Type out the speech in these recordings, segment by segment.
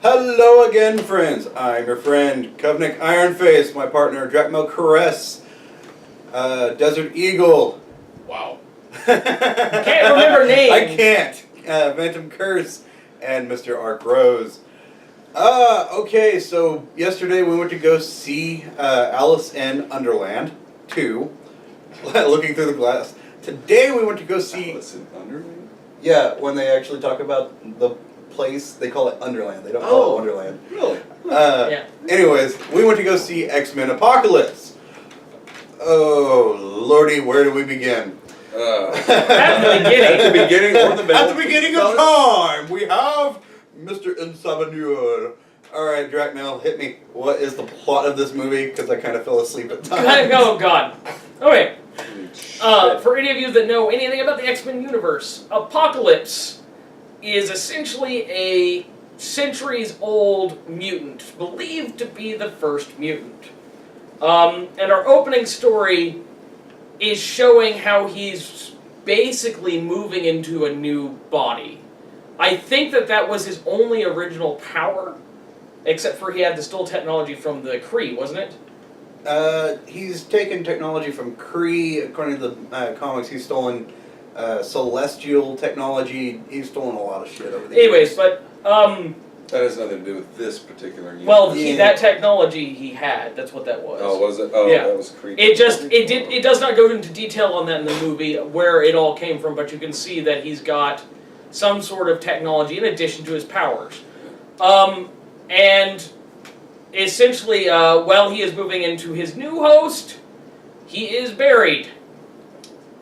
Hello again, friends. I'm your friend, Kovnik Ironface, my partner, Drachmo Caress, Desert Eagle. Wow. Can't remember names. I can't. Phantom Curse, and Mr. Ark Rose. Okay, so yesterday we went to go see Alice in Underland 2, looking through the glass. Today we went to go see... Alice in Underland? Yeah, when they actually talk about the place, they call it Underland. They don't call it Wonderland. Really? Yeah. Anyways, we went to go see X-Men Apocalypse. Oh, lordy, where do we begin? At the beginning. At the beginning or the middle? At the beginning of time, we have Mr. Insavenure. Alright, Drachmel, hit me. What is the plot of this movie? Because I kind of fell asleep at times. Oh, God. Okay. For any of you that know anything about the X-Men universe, Apocalypse is essentially a centuries-old mutant, believed to be the first mutant. And our opening story is showing how he's basically moving into a new body. I think that was his only original power, except for he had the still technology from the Kree, wasn't it? He's taken technology from Kree. According to the comics, he's stolen celestial technology. He's stolen a lot of shit over the years. Anyways, but That has nothing to do with this particular unit. well, that technology he had. That's what that was. Oh, was it? Oh, Yeah. that was creepy. It does not go into detail on that in the movie where it all came from, but you can see that he's got some sort of technology in addition to his powers. And essentially, while he is moving into his new host, he is buried.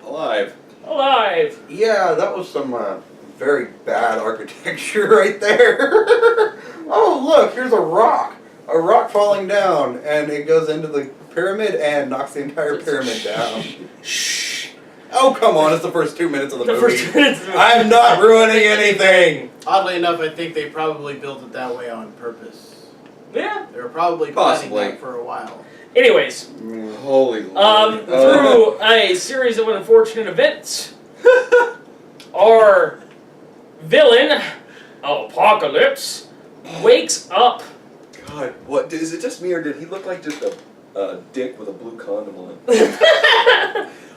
Alive. Alive. Yeah, that was some very bad architecture right there. Oh, look, here's a rock falling down, and it goes into the pyramid and knocks the entire pyramid down. Shh. Oh, come on, it's the first 2 minutes of the The movie. first minutes of the movie. I'm not ruining anything. Oddly enough, I think they probably built it that way on purpose. Yeah. They were probably planning Possibly. that for a while. Anyways, Holy Lord. through a series of unfortunate events, our villain, Apocalypse, wakes up. God, what? Is it just me or did he look like just a dick with a blue condom on?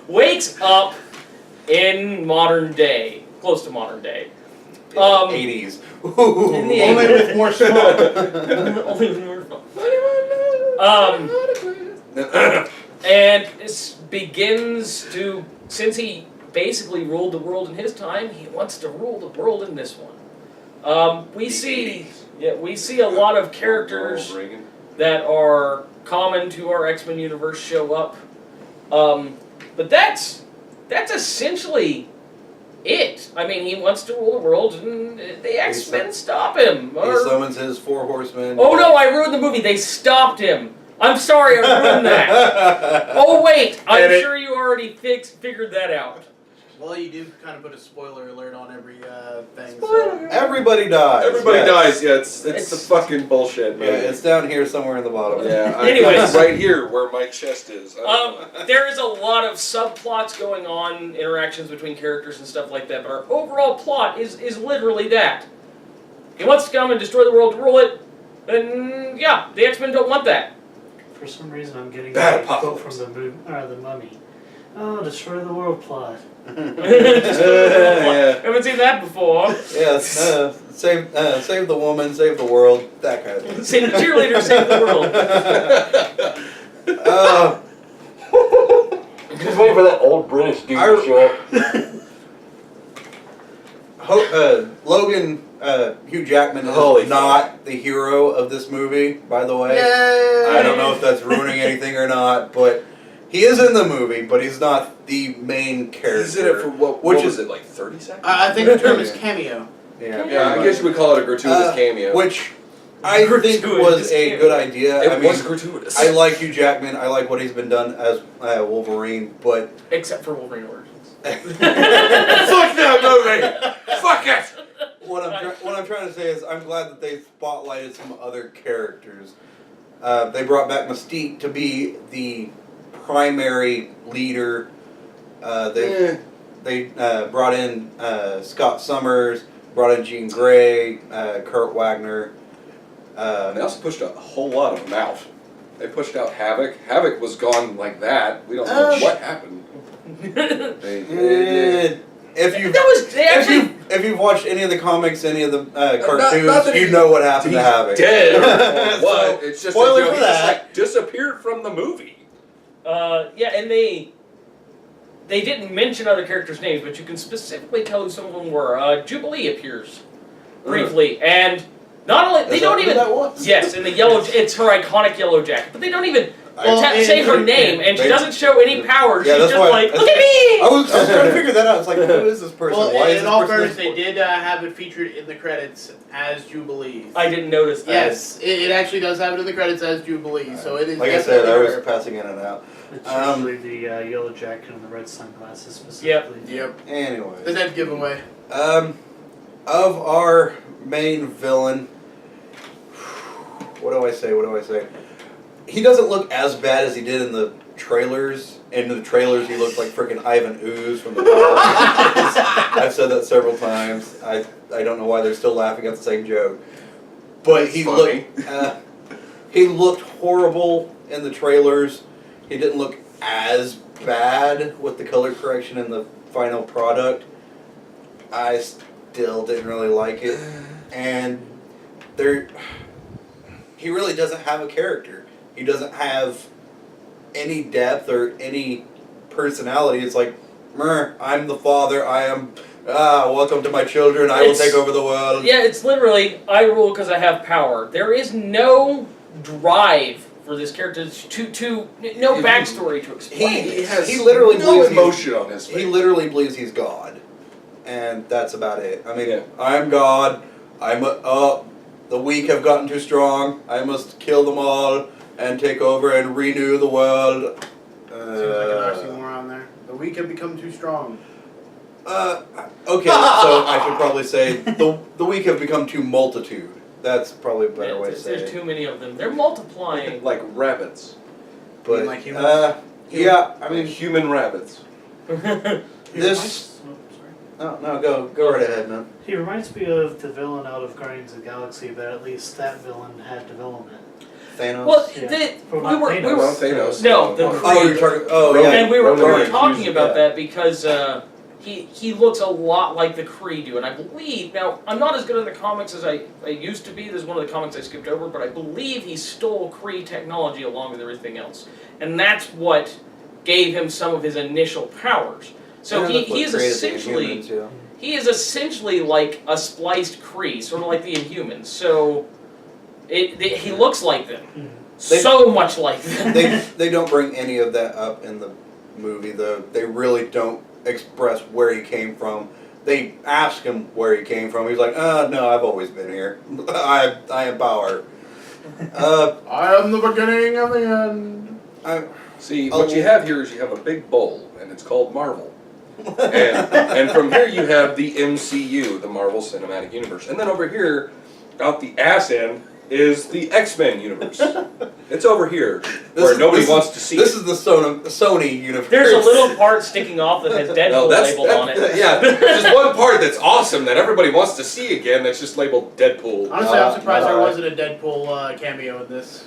Wakes up in modern day, close to modern day. 80s. In the Only with more smoke. Only when we're and it begins to, since he basically ruled the world in his time, he wants to rule the world in this one. We see a lot of characters that are common to our X-Men universe show up. But that's essentially it. I mean, he wants to rule the world, and the X-Men stop him. He summons his 4 horsemen. Oh no, I ruined the movie. They stopped him. I'm sorry, I ruined that. Oh wait, I'm sure you already figured that out. Well, you do kind of put a spoiler alert on every thing. Spoiler. Everybody dies. Everybody yes. dies. Yeah, it's the fucking bullshit, Yeah, man. it's down here somewhere in the bottom. Yeah, Anyways. right here where my chest is. There is a lot of subplots going on, interactions between characters and stuff like that, but our overall plot is literally that. He wants to come and destroy the world to rule it, and yeah, the X-Men don't want that. For some reason, I'm getting Bad a quote apocalypse. from the Mummy. Oh, destroy the world plot. Yeah. Haven't seen that before. Yes, save the woman, save the world, that kind of thing. Save the cheerleader, save the world. Just waiting for that old British dude to show up. Logan, Hugh Jackman is Holy not the hero of this movie, by the way. Yay! I don't know if that's ruining anything or not, but he is in the movie, but he's not the main character. He's in it for what was it, like 30 seconds? I think the term is cameo. Yeah, Yeah, I guess you would call it a gratuitous cameo. Which I think Gratuitous was a cameo. good idea. It I mean, was gratuitous. I like Hugh Jackman. I like what he's been done as Wolverine, but Except for Wolverine Origins. Fuck that movie! Fuck it! what I'm trying to say is I'm glad that they spotlighted some other characters. They brought back Mystique to be the primary leader. They brought in Scott Summers, brought in Jean Grey, Kurt Wagner. And they also pushed a whole lot of them out. They pushed out Havoc. Havoc was gone like that. We don't know what happened. If you That was they actually. if you've watched any of the comics, any of the cartoons, not that you he- know what happened to He's Havoc. dead or So, what? It's just spoiler that, for he just that. like disappeared from the movie. Yeah, and they didn't mention other characters' names, but you can specifically tell who some of them were. Jubilee appears briefly, and not only they Is don't that who even that was? yes, in the yellow, it's her iconic yellow jacket, but they don't even Well, say her name, and she they- doesn't show any power. Yeah, She's that's just why- like, that's- look at me. I was trying to figure that out. It's like, who is this person? Well, Why is in this all person fairness, this- they did have it featured in the credits as Jubilee. I didn't notice that. Yes, it actually does have it in the credits as Jubilee, so it is Like I said, I definitely was rare. passing in and out. It's Um, usually the yellow jacket and the red sunglasses specifically. Yep, the Anyways, dead giveaway. of our main villain, what do I say? He doesn't look as bad as he did in the trailers. In the trailers, he looked like freaking Ivan Ooze from the Power Rangers. I've said that several times. I don't know why they're still laughing at the same joke. But he Funny. he looked horrible in the trailers. He didn't look as bad with the color correction in the final product. I still didn't really like it. And he really doesn't have a character. He doesn't have any depth or any personality. It's like, I'm the father. I am. Welcome to my children. I will It's- take over the world. Yeah, it's literally I rule because I have power. There is no drive for this character to no backstory to explain. He has He literally no believes he's- emotion on his face. He literally believes he's God, and that's about it. I mean, Yeah. I am God. The weak have gotten too strong. I must kill them all and take over and renew the world. Seems like an oxymoron there. The weak have become too strong. Okay, so I should probably say the weak have become too multitude. That's probably a better way to say There's it. too many of them. They're multiplying. Like rabbits. But You mean like humans? yeah, I I mean mean, human rabbits. this. Oh, sorry. No, go right ahead, man. He reminds me of the villain out of Guardians of the Galaxy, but at least that villain had development. Thanos. Well, Yeah. we Not were Thanos. Thanos. No, the Oh, you're talking. Oh, yeah. and we were Ronan talking Hughes, about yeah. that because he looks a lot like the Kree do, and I believe now I'm not as good in the comics as I used to be. This is one of the comics I skipped over, but I believe he stole Kree technology along with everything else, and that's what gave him some of his initial powers. So Yeah, that's what he is created the essentially Inhumans, yeah. he is essentially like a spliced Kree, sort of like the Inhumans. So he looks like them, They- so much like them. They don't bring any of that up in the movie, though. They really don't express where he came from. They ask him where he came from. He's like, no, I've always been here. I am power. I am the beginning of the end. See, Oh. what you have here is you have a big bowl, and it's called Marvel. And from here you have the MCU, the Marvel Cinematic Universe. And then over here, out the ass end, is the X-Men universe. It's over here, where nobody wants to see This it. is the Sony universe. There's a little part sticking off that has Deadpool No, labeled on it. yeah, there's just one part that's awesome that everybody wants to see again that's just labeled Deadpool. Honestly, I'm surprised there alright. wasn't a Deadpool cameo in this.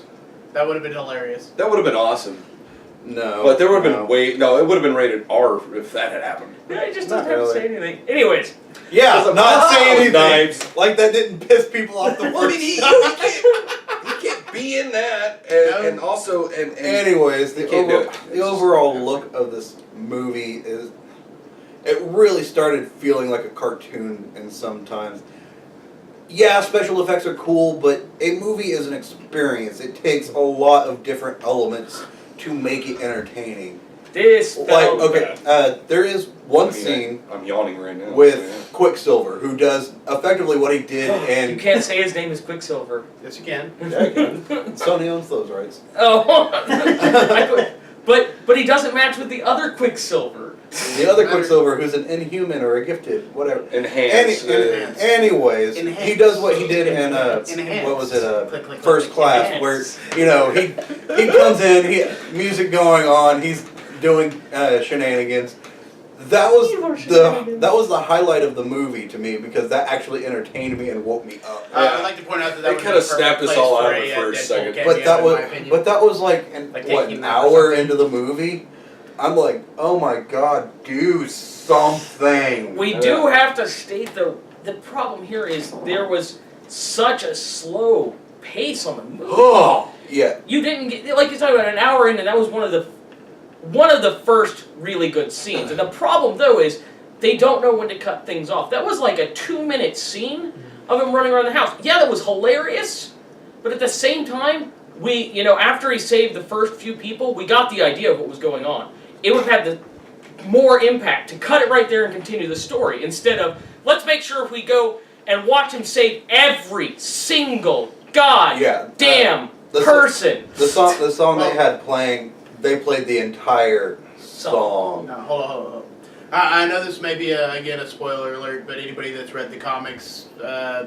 That would have been hilarious. That would have been awesome. No. But there would have no. been it would have been rated R if that had happened. Yeah, he just Not doesn't have to say anything. Anyways, Yeah, There's a not box saying with anything. knives. Like that didn't piss people off the I first mean, he can't be in that, and also, and Anyways, the, You can't do it. the overall look of this movie is, it really started feeling like a cartoon and sometimes. Yeah, special effects are cool, but a movie is an experience. It takes a lot of different elements to make it entertaining. this Like, felt okay, there is one scene I'm yawning right now. with Quicksilver, who does effectively what he did You in... can't say his name is Quicksilver. Yes, you can. Yeah, I can. Sony owns those rights. Oh, but he doesn't match with the other Quicksilver. The other Quicksilver, who's an Inhuman or a Gifted, whatever. Enhance. Enhance. Anyways, Enhance. he does what he did in Enhance. what was it? Click, click, First click, Class, enhance. where he comes in, music going on, he's doing shenanigans. That was Evil shenanigans. that was the highlight of the movie to me because that actually entertained me and woke me up. I'd like to point out that They was kinda the perfect snapped us place all out for of it a, for a Deadpool second. cameo, But that in was my opinion. like an Like taking an that or hour something. into the movie. I'm like, oh my god, do something. We do have to state though, the problem here is there was such a slow pace on the movie. Oh yeah. You didn't get, like you're talking about, an hour in, and that was one of the first really good scenes. And the problem though is they don't know when to cut things off. That was like a 2-minute scene of him running around the house. Yeah, that was hilarious, but at the same time, after he saved the first few people, we got the idea of what was going on. It would have had the more impact to cut it right there and continue the story instead of let's make sure if we go and watch him save every single damn the person. The song they had playing, they played the entire song. No, hold on. I know this may be, again, a spoiler alert, but anybody that's read the comics,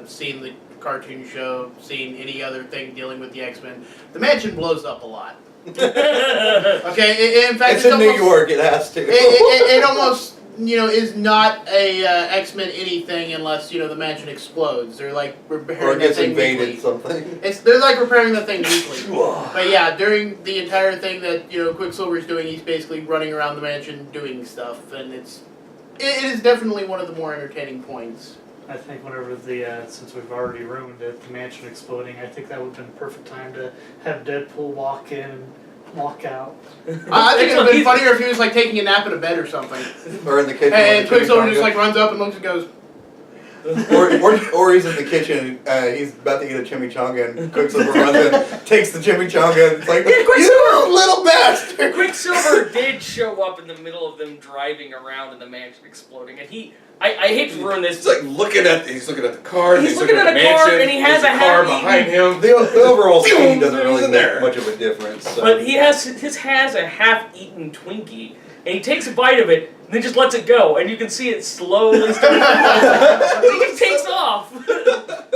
seen the cartoon show, seen any other thing dealing with the X-Men, the mansion blows up a lot. Okay, in fact, It's in New York, it has to. It almost, is not a X-Men anything unless, the mansion explodes. They're like or repairing gets the thing invaded weekly. something. They're like repairing the thing weekly. But yeah, during the entire thing that Quicksilver's doing, he's basically running around the mansion doing stuff, and it is definitely one of the more entertaining points. I think whenever since we've already ruined it, the mansion exploding, I think that would have been the perfect time to have Deadpool walk in and walk out. I think it would have been funnier if he was like taking a nap in a bed or something, Or in the kitchen. and with the Quicksilver chimichanga. just like runs up and looks and goes, or he's in the kitchen, he's about to eat a chimichanga, and Quicksilver runs in, takes the chimichanga, and it's like, you little bastard! Quicksilver did show up in the middle of them driving around and the mansion exploding, and I hate to ruin this. He's like he's looking at the car, He's looking at the a car, mansion, and he has there's a car hat behind him. The overall scene doesn't really He's in make there. much of a difference. So. But his has a half-eaten Twinkie, and he takes a bite of it, and then just lets it go, and you can see it slowly start to he just takes off.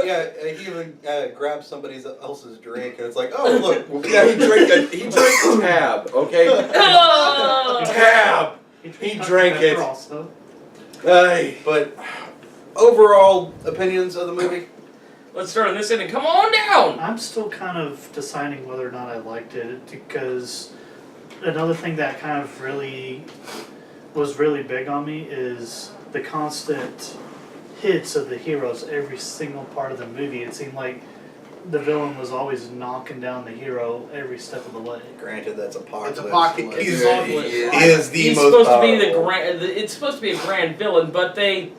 Yeah, he even grabs somebody else's drink, and it's like, oh look. Yeah, he drank Tab, okay? Oh! Tab! He drank it. Also. Hey. But overall opinions of the movie? Let's start on this end and come on down! I'm still kind of deciding whether or not I liked it because another thing that kind of was really big on me is the constant hits of the heroes every single part of the movie. It seemed like the villain was always knocking down the hero every step of the way. Granted, that's Apocalypse. It's Apocalypse. He Apocalypse. is the He's most supposed powerful. to be it's supposed to be a grand villain, but they...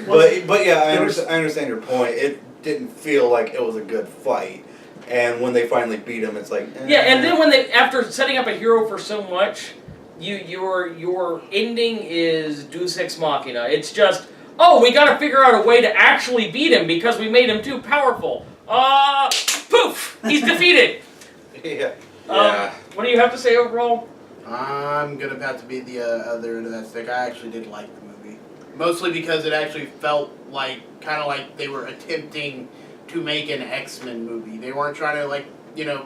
But yeah, I there was- understand your point. It didn't feel like it was a good fight, and when they finally beat him, it's like Yeah, and then when after setting up a hero for so much, your ending is Deus Ex Machina. It's just, oh, we gotta figure out a way to actually beat him because we made him too powerful. Poof! He's defeated! yeah. Yeah. What do you have to say overall? I'm gonna have to be the other end of that stick. I actually did like the movie, mostly because it actually felt kind of like they were attempting to make an X-Men movie. They weren't trying to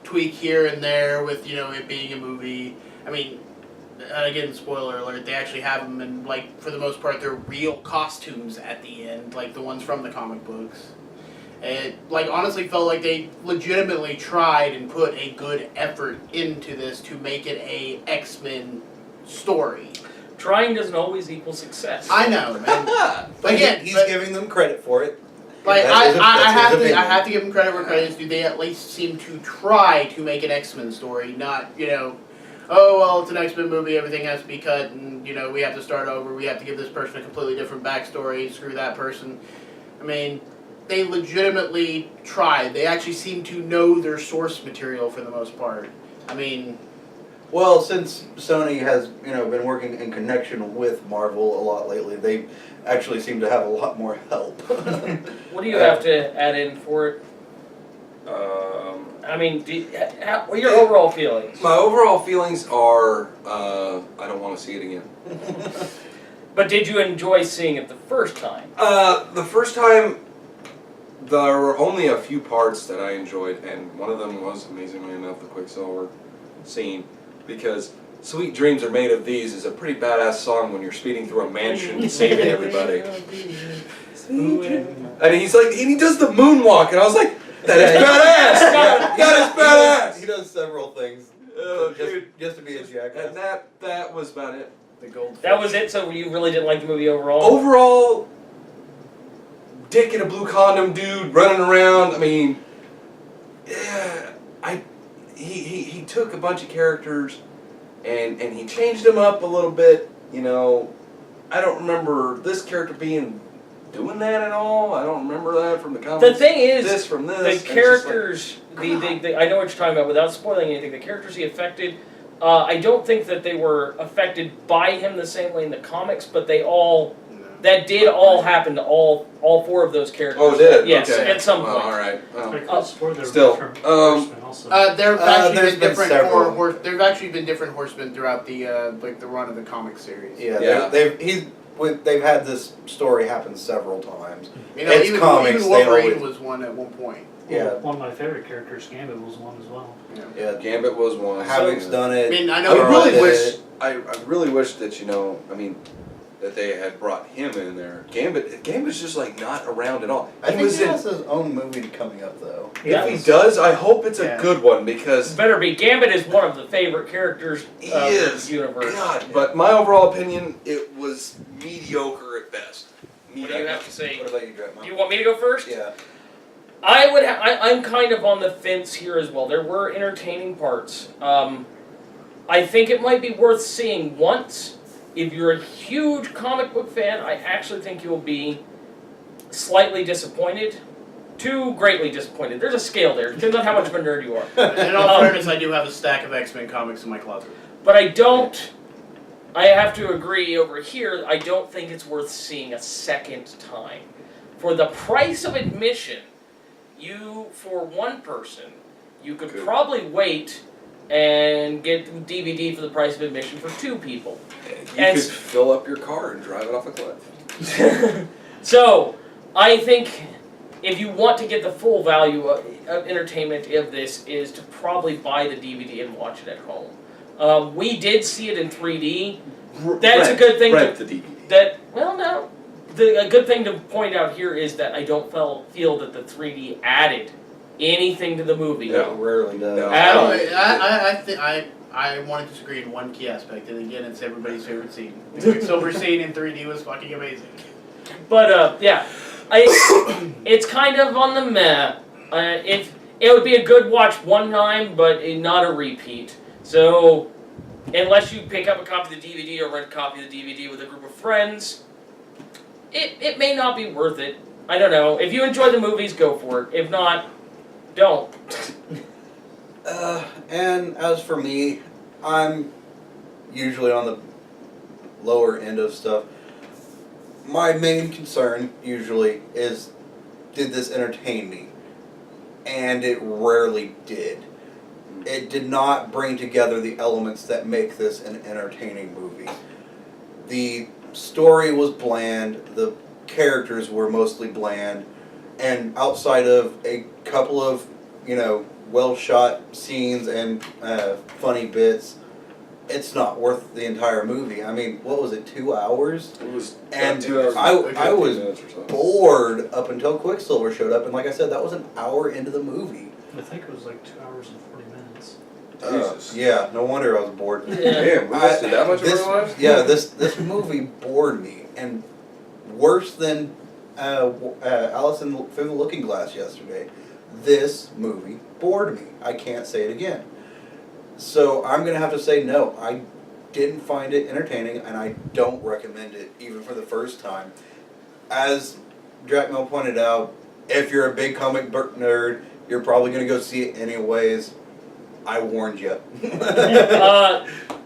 tweak here and there with it being a movie. I mean, again, spoiler alert, they actually have them in for the most part they're real costumes at the end, like the ones from the comic books. It honestly felt like they legitimately tried and put a good effort into this to make it a X-Men story. Trying doesn't always equal success. I know, man. But Again, he's but- giving them credit for it. Like That's his I opinion. have to give them credit where credit is due. They at least seem to try to make an X-Men story, not oh well, it's an X-Men movie, everything has to be cut, and we have to start over. We have to give this person a completely different backstory. Screw that person. I mean, they legitimately tried. They actually seem to know their source material for the most part. I mean, Well, since Sony has been working in connection with Marvel a lot lately, they actually seem to have a lot more help. What do you have to add in for it? I mean, what are your overall feelings? My overall feelings are, I don't want to see it again. But did you enjoy seeing it the first time? The first time, there were only a few parts that I enjoyed, and one of them was, amazingly enough, the Quicksilver scene, because Sweet Dreams Are Made of These is a pretty badass song when you're speeding through a mansion saving everybody. And he's like, and he does the moonwalk, and I was like, that is badass! That is badass! He does several things Oh, dude. just to be a jackass. And that was about it. The goldfish. That was it. So you really didn't like the movie overall? Overall, dick in a blue condom dude running around. I mean, yeah, he took a bunch of characters and he changed them up a little bit. You know, I don't remember this character doing that at all. I don't remember that from the comics. The thing is, this from this. the It's just characters, I know what you're talking about without spoiling anything. The characters he affected, I don't think that they were affected by him the same way in the comics, but they all, that did all happen to all four of those characters. Oh, it did? Yes, Okay. at some point. all right. I could swear there were Still, different horsemen also. There's actually there's been been different several. there's actually been different horsemen throughout the the run of the comic series. Yeah, Yeah. they've had this story happen several times. You know, It's even, comics, even they Wolverine always- was one at one point. Yeah, One of my favorite characters, Gambit, was one as well. yeah. Gambit was one. Havoc's done it. I mean, I I know really did wish. it. I really wish that that they had brought him in there. Gambit's just like not around at all. I think was he in. has his own movie coming up though. Yeah. If he does, I hope it's a Yeah. good one This because better be. Gambit is one of the favorite characters he of is. the universe. God, but my overall opinion, it was mediocre at best. What do you have to say? What about you, Jack? Do you want me to go first? Yeah. I'm kind of on the fence here as well. There were entertaining parts. I think it might be worth seeing once. If you're a huge comic book fan, I actually think you'll be slightly disappointed to greatly disappointed. There's a scale there. Depends on how much of a nerd you are. In all fairness, I do have a stack of X-Men comics in my closet. But I have to agree over here, I don't think it's worth seeing a second time. For the price of admission, for one person, you could Good. probably wait and get the DVD for the price of admission for two people. You And- could fill up your car and drive it off a cliff. So, I think if you want to get the full value of entertainment of this is to probably buy the DVD and watch it at home. We did see it in 3D. That's a good thing Rent to- the DVD. A good thing to point out here is that I don't feel that the 3D added anything to the movie. No. It rarely does. No. At all. I want to disagree in one key aspect, and again, it's everybody's favorite scene. The Quicksilver scene in 3D was fucking amazing. But yeah, it's kind of on the meh. It would be a good watch one time, but not a repeat. So unless you pick up a copy of the DVD or rent a copy of the DVD with a group of friends, it may not be worth it. I don't know. If you enjoy the movies, go for it. If not, don't. And as for me, I'm usually on the lower end of stuff. My main concern usually is, did this entertain me? And it rarely did. It did not bring together the elements that make this an entertaining movie. The story was bland, the characters were mostly bland, and outside of a couple of, well shot scenes and funny bits, it's not worth the entire movie. I mean, what was it, 2 hours? It was And 2 hours. I and 15 was minutes or so. bored up until Quicksilver showed up, and like I said, that was an hour into the movie. I think it was like 2 hours and 40 minutes. Jesus. Yeah, no wonder I was bored. Damn, we wasted that much of this, our lives? Yeah, this movie bored me, and worse than Alice Through the Looking Glass yesterday, this movie bored me. I can't say it again. So I'm gonna have to say no. I didn't find it entertaining, and I don't recommend it even for the first time. As Dracmel pointed out, if you're a big comic book nerd, you're probably gonna go see it anyways. I warned you.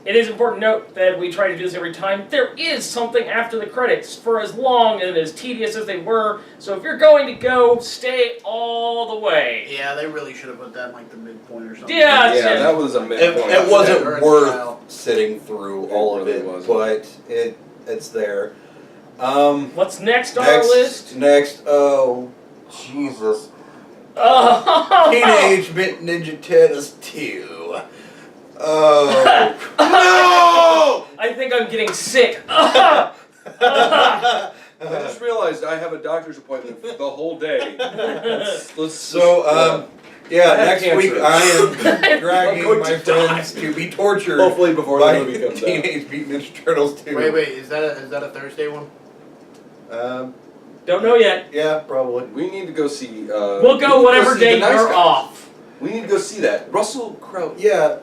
It is important to note that we try to do this every time. There is something after the credits, for as long and as tedious as they were. So if you're going to go, stay all the way. Yeah, they really should have put that in like the midpoint or something. Yeah, Yeah, that was a It, midpoint. it wasn't Or a worth trial. sitting through It all of really it, wasn't. but it's there. What's next on our list? Next, oh, Jesus. Oh. Teenage Mutant Ninja Turtles 2. Oh, No! I think I'm getting sick. I just realized I have a doctor's appointment for the whole day. Let's So, yeah, I have next week cancer. I am I'm dragging going my to die. friends to be tortured hopefully before the by movie comes out. Teenage Mutant Ninja Turtles 2. Wait, is that a Thursday one? Don't know yet. Yeah, probably. We need to go see. We'll we go need to whatever see day The Nice you're Guys. off. We need to go see that. Russell Crowe. Yeah,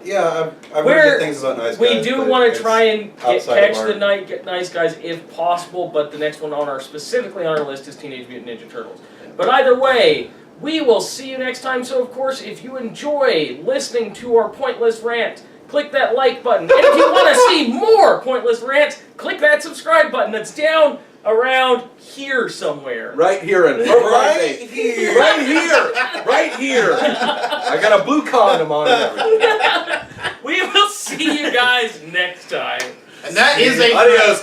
I've We're- heard good things about Nice Guys. We do but want to it's try and outside of catch our- the Nice Guys if possible, but the next one specifically on our list is Teenage Mutant Ninja Turtles. But either way, we will see you next time. So of course, if you enjoy listening to our pointless rant, click that like button. And if you want to see more pointless rants, click that subscribe button that's down around here somewhere. Right here in front of my Right face. here. Right here. Right here. I got a blue condom on and everything. We will see you guys next time. And that is a Adios.